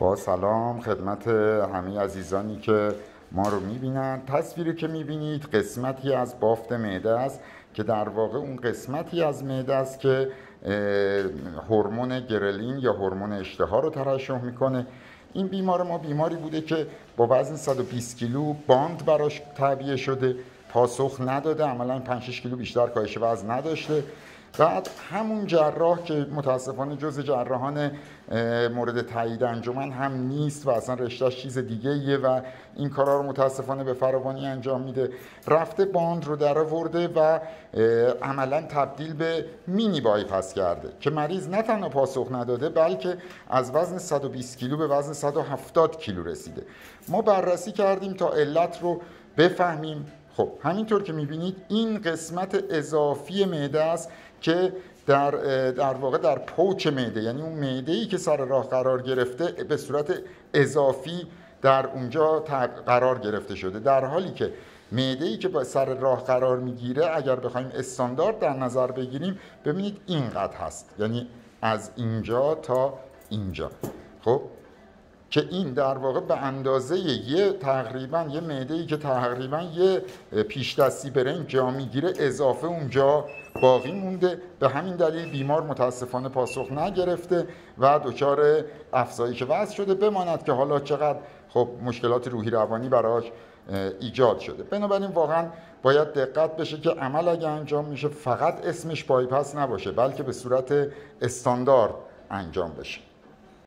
با سلام خدمت همه عزیزانی که ما رو میبینند. تصویری که میبینید قسمتی از بافت معده است که در واقع اون قسمتی از معده است که هورمون گرلین یا هورمون اشتها رو ترشح میکنه. این بیمار ما بیماری بوده که با وزن 120 کیلو باند براش تعبیه شده، پاسخ نداده، عملا 5-6 کیلو بیشتر کاهش وزن نداشته. بعد همون جراح که متاسفانه جزء جراحان مورد تایید انجمن هم نیست و اصلا رشتهش چیز دیگه ایه و این کارا رو متاسفانه به فراوانی انجام میده، رفته باند رو در آورده و عملا تبدیل به مینی بایپاس کرده که مریض نه تنها پاسخ نداده بلکه از وزن 120 کیلو به وزن 170 کیلو رسیده. ما بررسی کردیم تا علت رو بفهمیم. خب همینطور که میبینید این قسمت اضافی معده است که در واقع در پوچ معده، یعنی اون معده‌ای که سر راه قرار گرفته به صورت اضافی در اونجا قرار گرفته شده، در حالی که معده‌ای که با سر راه قرار میگیره اگر بخوایم استاندارد در نظر بگیریم ببینید اینقدر هست، یعنی از اینجا تا اینجا. خب که این در واقع به اندازه تقریبا یه معده‌ای که تقریبا یه پیش دستی برنج جا میگیره اضافه اونجا باقی مونده. به همین دلیل بیمار متاسفانه پاسخ نگرفته و دچار افزایش وزن شده، بماند که حالا چقدر خب مشکلات روحی روانی براش ایجاد شده. بنابراین واقعا باید دقت بشه که عمل اگه انجام میشه فقط اسمش بایپاس نباشه بلکه به صورت استاندارد انجام بشه.